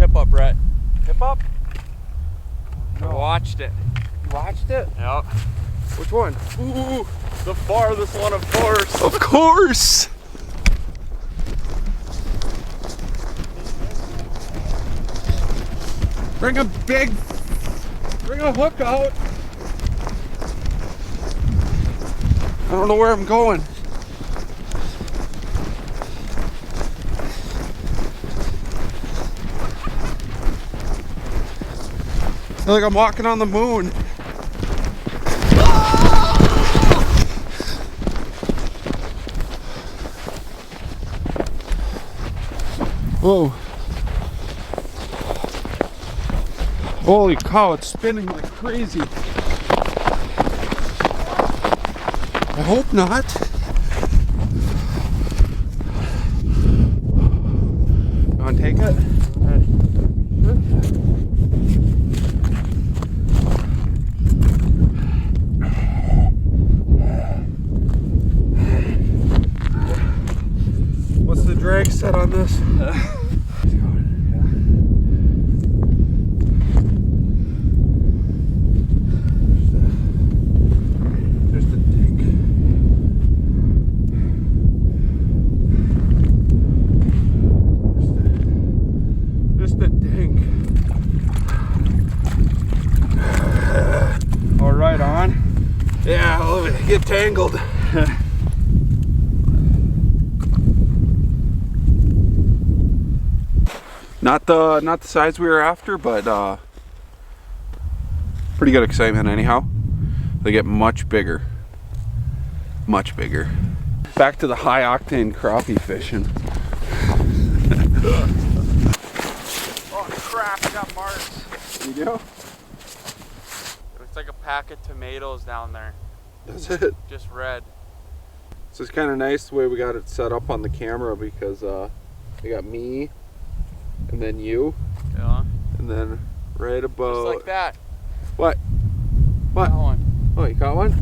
tip up, Brett. Tip up? I watched it. You watched it? Yep. Which one? Ooh, the farthest one, of course. Of course! Bring a hook out. I don't know where I'm going. I feel like I'm walking on the moon. Whoa. Holy cow, it's spinning like crazy. I hope not. You want to take it? What's the drag set on this? Get tangled. Not the size we were after, but pretty good excitement anyhow. They get much bigger. Much bigger. Back to the high octane crappie fishing. Oh crap, I got marks. You do? It looks like a pack of tomatoes down there. That's it. Just red. So it's kind of nice the way we got it set up on the camera, because we got me and then you. Yeah. And then right about... Just like that. What? What? That one. Oh, you caught one?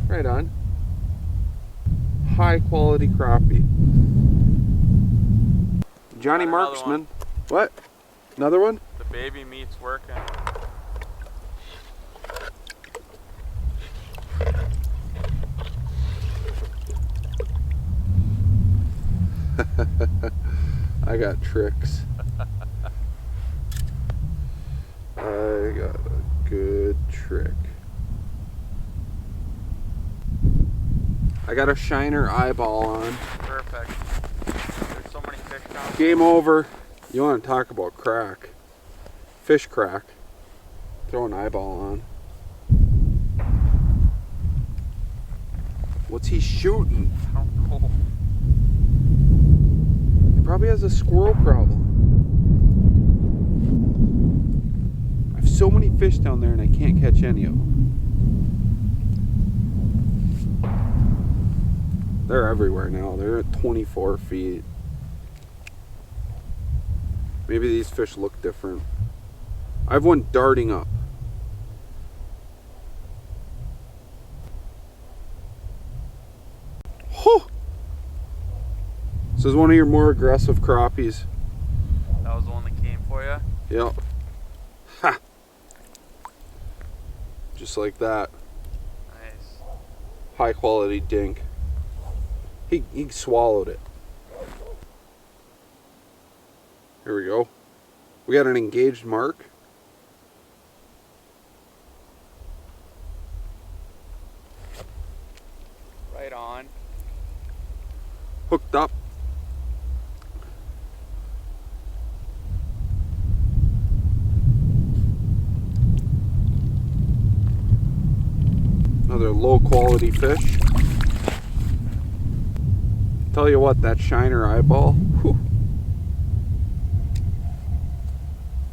Right on. High quality crappie. Johnny Marksman. What? Another one? The baby meat's working. I got tricks. I got a good trick. I got a shiner eyeball on. Perfect. There's so many fish down. Game over. You want to talk about crack? Fish crack. Throw an eyeball on. What's he shooting? I don't know. He probably has a squirrel problem. I have so many fish down there and I can't catch any of them. They're everywhere now. They're at 24 feet. Maybe these fish look different. I have one darting up. Oh! This is one of your more aggressive crappies. That was the one that came for you? Yep. Ha! Just like that. Nice. High quality dink. He swallowed it. Here we go. We got an engaged mark. Right on. Hooked up. Another low quality fish. Tell you what, that shiner eyeball, whew,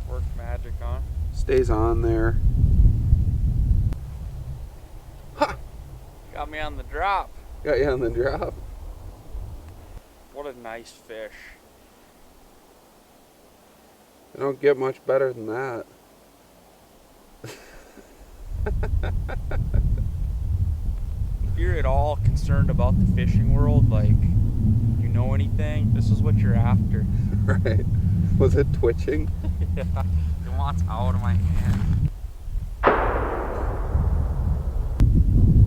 Works magic, huh? stays on there. Ha! Got me on the drop. Got you on the drop. What a nice fish. I don't get much better than that. If you're at all concerned about the fishing world, like, you know anything, this is what you're after. Right. Was it twitching? Yeah, it wants out of my hand. I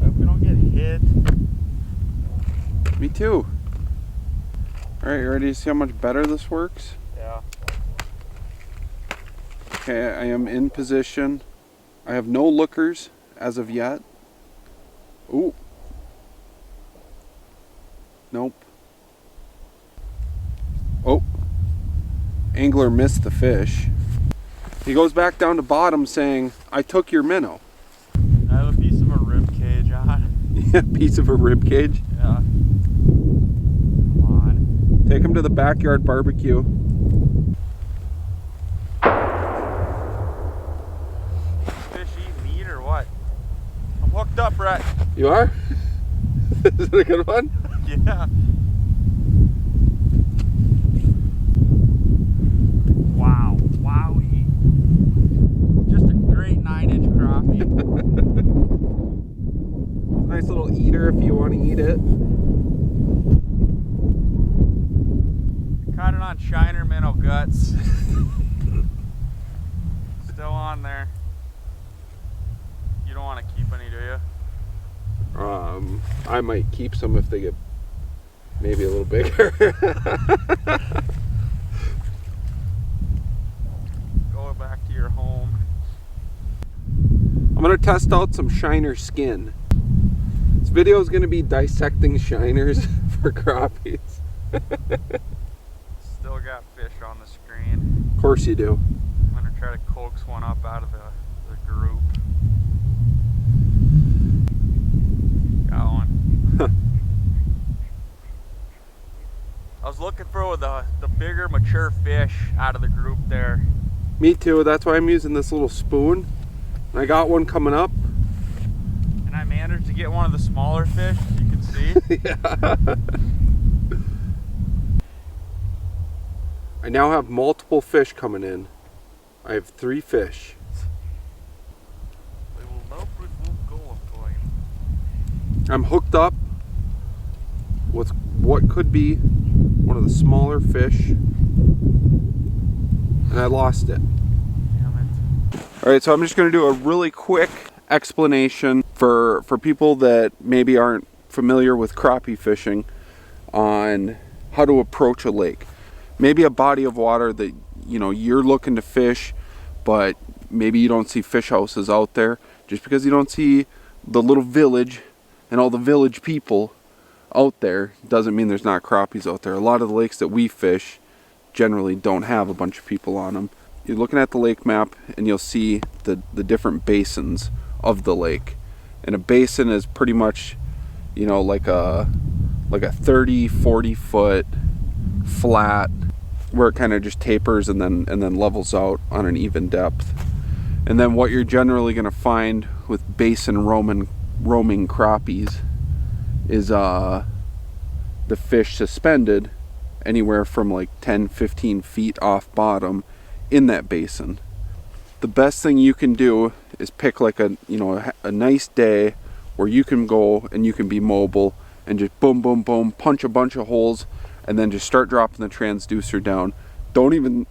hope we don't get hit. Me too. Alright, you ready to see how much better this works? Yeah. Okay, I am in position. I have no lookers as of yet. Ooh. Nope. Oh. Angler missed the fish. He goes back down to bottom saying, I took your minnow. I have a piece of a rib cage on. Yeah, piece of a rib cage. Yeah. Come on. Take him to the backyard barbecue. Fish eat meat or what? I'm hooked up, Brett. You are? Is it a good one? Yeah. Wow. Wowie. Just a great 9-inch crappie. Nice little eater if you want to eat it. Caught it on shiner minnow guts. Still on there. You don't want to keep any, do you? I might keep some if they get maybe a little bigger. Go back to your home. I'm gonna test out some shiner skin. This video is gonna be dissecting shiners for crappies. Still got fish on the screen. Of course you do. I'm gonna try to coax one up out of the group. Got one. I was looking for the bigger mature fish out of the group there. Me too, that's why I'm using this little spoon. I got one coming up. And I managed to get one of the smaller fish, as you can see. Yeah. I now have multiple fish coming in. I have 3 fish. They will know if we won't go up going. I'm hooked up with what could be one of the smaller fish, and I lost it. Damn it. Alright, so I'm just going to do a really quick explanation for people that maybe aren't familiar with crappie fishing on how to approach a lake. Maybe a body of water that you're looking to fish, but maybe you don't see fish houses out there. Just because you don't see the little village and all the village people out there doesn't mean there's not crappies out there. A lot of the lakes that we fish generally don't have a bunch of people on them. You're looking at the lake map and you'll see the different basins of the lake. And a basin is pretty much, like a 30-40 foot flat where it kind of just tapers and then levels out on an even depth. And then what you're generally going to find with basin roaming crappies is the fish suspended anywhere from like 10-15 feet off bottom in that basin. The best thing you can do is pick like a nice day where you can go and you can be mobile and just boom boom boom punch a bunch of holes and then just start dropping the transducer down. Don't even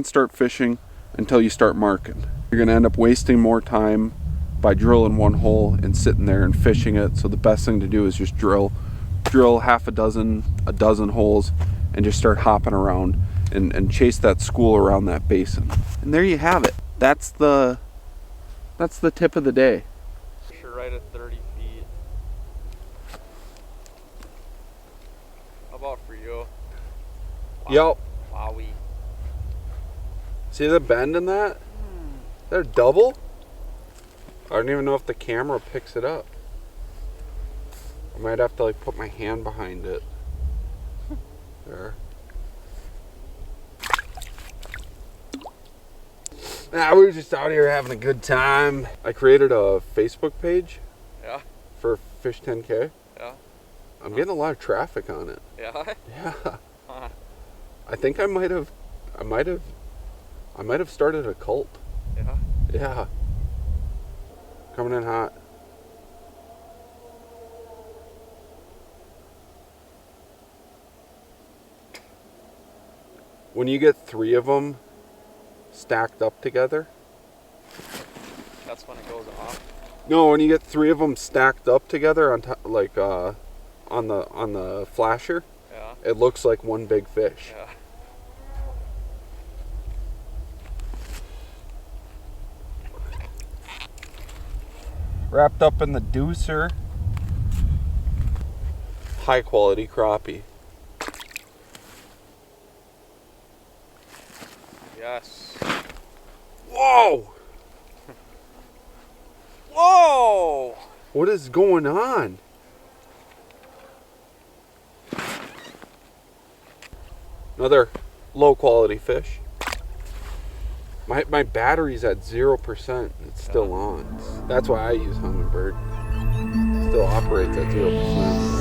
start fishing until you start marking. You're gonna end up wasting more time by drilling one hole and sitting there and fishing it. So the best thing to do is just drill half a dozen holes and just start hopping around and chase that school around that basin. And there you have it. That's the tip of the day. Sure, right at 30 feet. How about for you? Yep. Wowie. See the bend in that? They're double? I don't even know if the camera picks it up. I might have to like put my hand behind it. There. We were just out here having a good time. I created a Facebook page. Yeah. For Fish 10K. Yeah. I'm getting a lot of traffic on it. Yeah. Yeah. Huh. I think I might have started a cult. Yeah. Yeah. Coming in hot. When you get 3 of them stacked up together. That's when it goes off. No, when you get 3 of them stacked up together on top, like on the flasher, Yeah. it looks like one big fish. Yeah. Wrapped up in the deucer. High quality crappie. Yes. Whoa! Whoa! What is going on? Another low quality fish. My battery's at 0%. It's still on. That's why I use Humminbird. Still operates at 0%.